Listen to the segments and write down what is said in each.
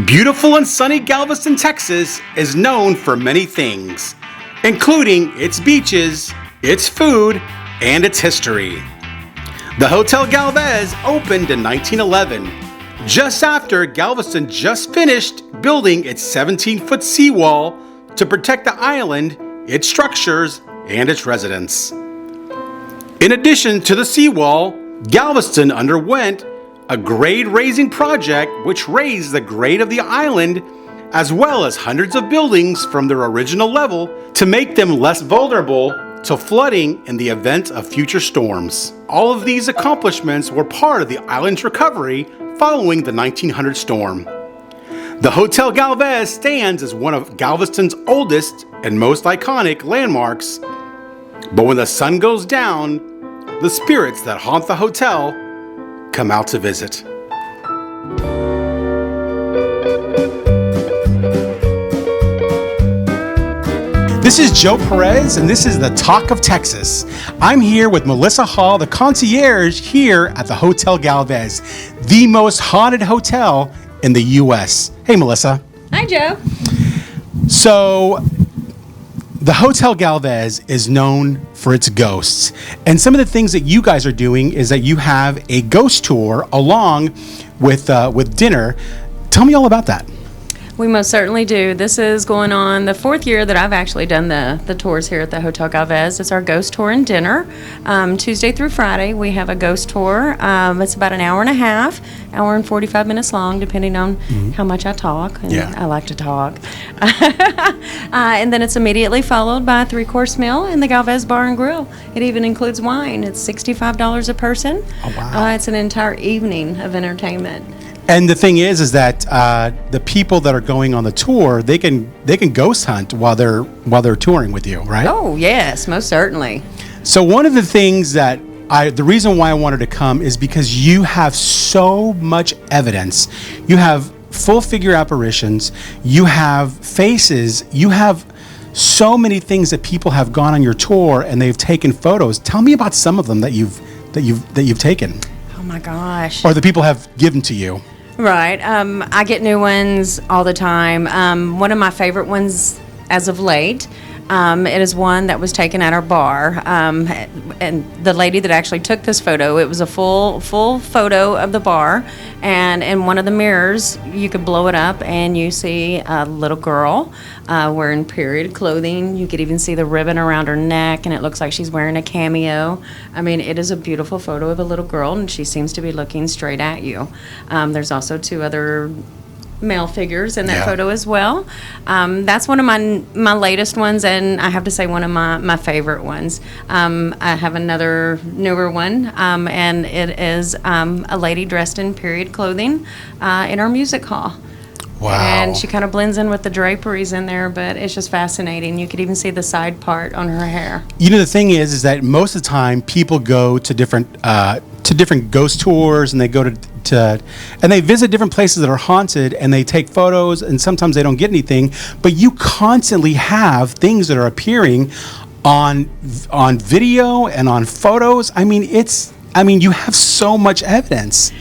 Beautiful and sunny Galveston, Texas is known for many things, including its beaches, its food, and its history. The Hotel Galvez opened in 1911, just after Galveston just finished building its 17-foot seawall to protect the island, its structures, and its residents. In addition to the seawall, Galveston underwent a grade-raising project which raised the grade of the island as well as hundreds of buildings from their original level to make them less vulnerable to flooding in the event of future storms. All of these accomplishments were part of the island's recovery following the 1900 storm. The Hotel Galvez stands as one of Galveston's oldest and most iconic landmarks, but when the sun goes down, the spirits that haunt the hotel come out to visit. This is Joe Perez, and this is the Talk of Texas. I'm here with Melissa Hall, the concierge here at the Hotel Galvez, the most haunted hotel in the U.S. Hey, Melissa. Hi, Joe. So, the Hotel Galvez is known for its ghosts. And some of the things that you guys are doing is that you have a ghost tour along with dinner. Tell me all about that. We most certainly do. This is going on the fourth year that I've actually done the tours here at the Hotel Galvez. It's our ghost tour and dinner. Tuesday through Friday, we have a ghost tour. It's about an hour and a half, hour and 45 minutes long, depending on how much I talk. And Yeah. I like to talk. And then it's immediately followed by a 3-course meal in the Galvez Bar and Grill. It even includes wine. It's $65 a person. Oh, wow. It's an entire evening of entertainment. And the thing is that the people that are going on the tour, they can ghost hunt while they're touring with you, right? Oh, yes, most certainly. So one of the things that the reason why I wanted to come is because you have so much evidence. You have full figure apparitions, you have faces, you have so many things that people have gone on your tour and they've taken photos. Tell me about some of them that you've taken. Oh my gosh. Or the people have given to you. Right. I get new ones all the time. One of my favorite ones as of late, it is one that was taken at our bar. And the lady that actually took this photo, it was a full photo of the bar. And in one of the mirrors, you could blow it up and you see a little girl wearing period clothing. You could even see the ribbon around her neck, and it looks like she's wearing a cameo. I mean, it is a beautiful photo of a little girl, and she seems to be looking straight at you. There's also 2 other male figures in that photo as well. That's one of my latest ones, and I have to say one of my favorite ones. I have another newer one, and it is a lady dressed in period clothing in our music hall. Wow. And she kind of blends in with the draperies in there, but it's just fascinating. You could even see the side part on her hair. You know, the thing is that most of the time people go to different ghost tours, and they go to and they visit different places that are haunted, and they take photos, and sometimes they don't get anything. But you constantly have things that are appearing on video and on photos. I mean, you have so much evidence.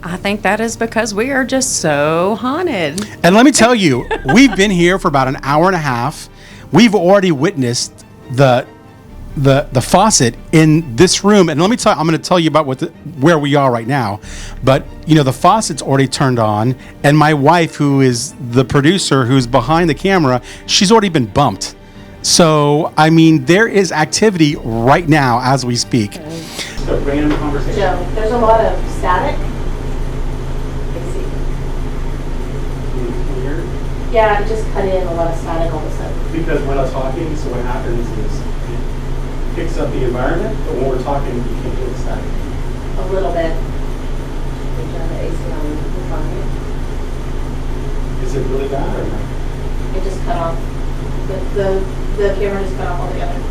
I think that is because we are just so haunted. And let me tell you, we've been here for about an hour and a half. We've already witnessed the faucet in this room, and I'm going to tell you about where we are right now. But you know, the faucet's already turned on, and my wife, who is the producer, who's behind the camera, she's already been bumped. So I mean, there is activity right now as we speak. Okay. A random conversation. Joe, there's a lot of static. Yeah, it just cut in a lot of static all of a sudden. Because we're not talking, so what happens is it picks up the environment, but when we're talking, you can't hear the static. A little bit. We turn the AC on the phone. Is it really bad or not? It just cut off. The camera just cut off altogether.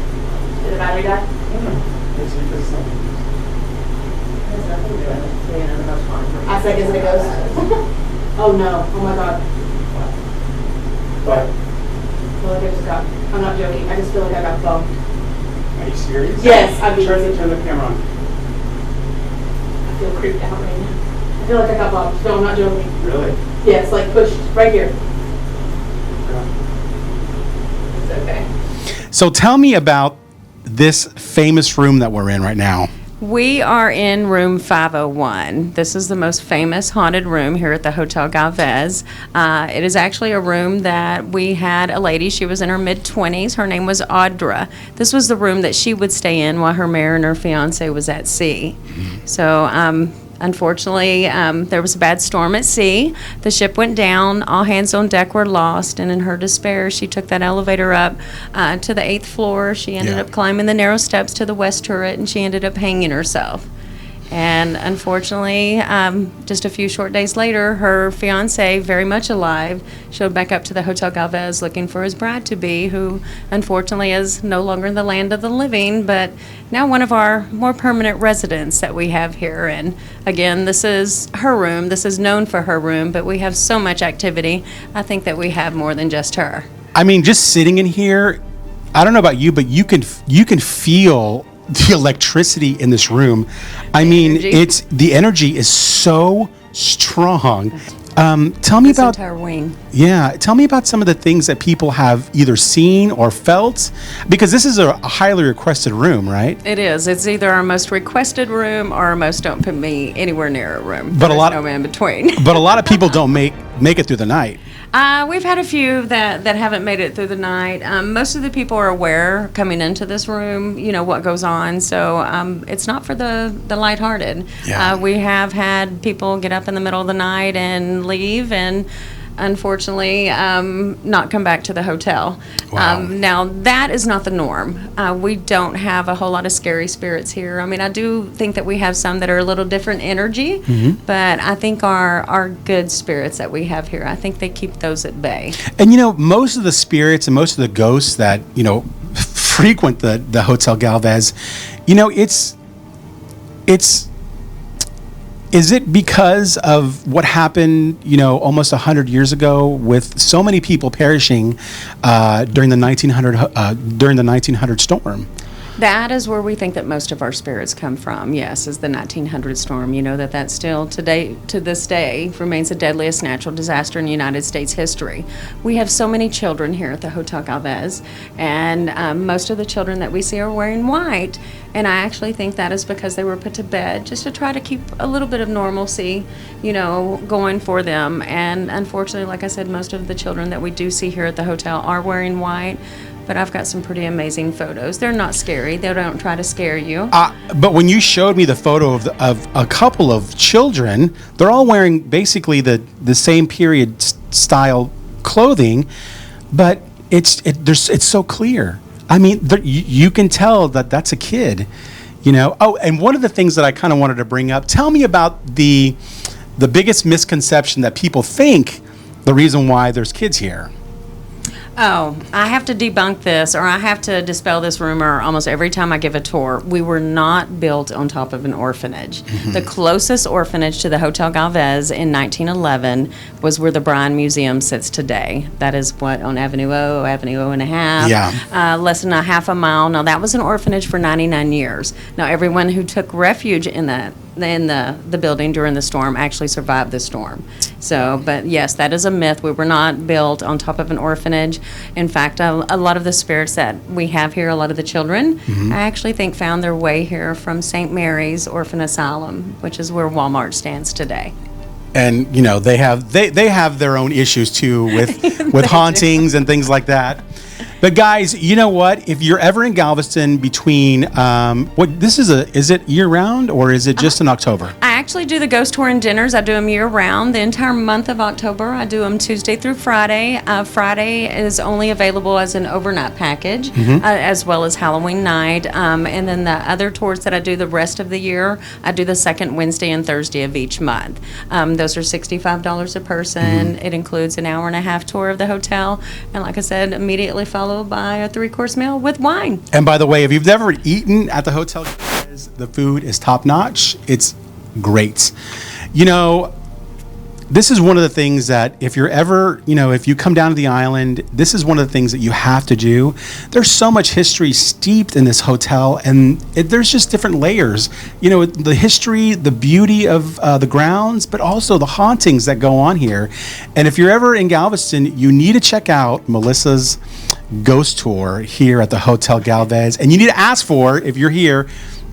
Did the battery die? It's because something. It has nothing to do with it. I said, is it a ghost? Oh no. Oh my god. But Well, I just got, I'm not joking. I just feel like I got bumped. are you serious? Yes, I'm being turn serious. the camera on. I feel creeped out right now. I feel like I got bumped. No, I'm not joking. Really? Yeah, it's like pushed right here. It's okay. So tell me about this famous room that we're in right now. We are in room 501. This is the most famous haunted room here at the Hotel Galvez. It is actually a room that we had a lady, she was in her mid-20s. Her name was Audra. This was the room that she would stay in while her mariner fiance was at sea. So, unfortunately, there was a bad storm at sea. The ship went down. All hands on deck were lost. And in her despair, she took that elevator up to the 8th floor. She ended up climbing the narrow steps to the west turret, and she ended up hanging herself. And unfortunately, just a few short days later, her fiance, very much alive, showed back up to the Hotel Galvez looking for his bride-to-be, who unfortunately is no longer in the land of the living, but now one of our more permanent residents that we have here. And again, this is her room. This is known for her room, but we have so much activity. I think that we have more than just her. I mean, just sitting in here, I don't know about you, but you can feel the electricity in this room. I mean, energy. the energy is so strong. Tell me This about entire wing. Tell me about some of the things that people have either seen or felt, because this is a highly requested room, right? It is. It's either our most requested room or our most don't put me anywhere near a room. But There's a lot no in between. But a lot of people don't make it through the night. We've had a few that haven't made it through the night. Most of the people are aware coming into this room, what goes on. So it's not for the lighthearted. Yeah. We have had people get up in the middle of the night and leave, and unfortunately not come back to the hotel. Wow. Now, that is not the norm. We don't have a whole lot of scary spirits here. I mean, I do think that we have some that are a little different energy, but I think our good spirits that we have here, I think they keep those at bay. And most of the spirits and most of the ghosts that frequent the Hotel Galvez, it's is it because of what happened, almost 100 years ago, with so many people perishing during the 1900 storm? That is where we think that most of our spirits come from, yes, is the 1900 storm. You know that still to this day remains the deadliest natural disaster in United States history. We have so many children here at the Hotel Galvez, and most of the children that we see are wearing white, and I actually think that is because they were put to bed just to try to keep a little bit of normalcy, going for them. And unfortunately, like I said, most of the children that we do see here at the hotel are wearing white. But I've got some pretty amazing photos. They're not scary. They don't try to scare you. But when you showed me the photo of a couple of children, they're all wearing basically the same period style clothing, but it's so clear. I mean, you can tell that that's a kid, Oh, and one of the things that I kind of wanted to bring up, tell me about the biggest misconception that people think the reason why there's kids here. Oh, I have to debunk this, or I have to dispel this rumor almost every time I give a tour. We were not built on top of an orphanage. The closest orphanage to the Hotel Galvez in 1911 was where the Bryan Museum sits today. That is on Avenue O and a half. Yeah. Less than a half a mile. Now, that was an orphanage for 99 years. Now, everyone who took refuge in the building during the storm actually survived the storm. So, but yes, that is a myth. We were not built on top of an orphanage. In fact, a lot of the spirits that we have here, a lot of the children, I actually think found their way here from St. Mary's Orphan Asylum, which is where Walmart stands today. And they have their own issues too with hauntings and things like that. But guys, you know what? If you're ever in Galveston between is it year round or is it just in October? I actually do the ghost tour and dinners. I do them year round. The entire month of October, I do them Tuesday through Friday. Friday is only available as an overnight package, as well as Halloween night. And then the other tours that I do the rest of the year, I do the second Wednesday and Thursday of each month. Those are $65 a person. It includes an hour and a half tour of the hotel. And like I said, immediately followed by a 3-course meal with wine. And by the way, if you've never eaten at the Hotel Galvez, the food is top notch. It's great. this is one of the things that if you're ever, if you come down to the island, this is one of the things that you have to do. There's so much history steeped in this hotel, and there's just different layers. The history, the beauty of the grounds, but also the hauntings that go on here. And if you're ever in Galveston, you need to check out Melissa's ghost tour here at the Hotel Galvez. And you need to ask for, if you're here,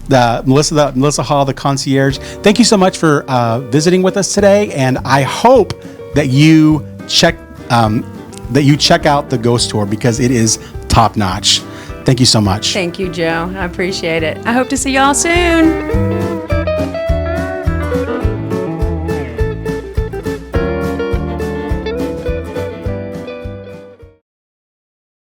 Melissa Hall, the concierge. Thank you so much for visiting with us today, and I hope that you check out the ghost tour because it is top notch. Thank you so much. Thank you, Joe. I appreciate it. I hope to see y'all soon.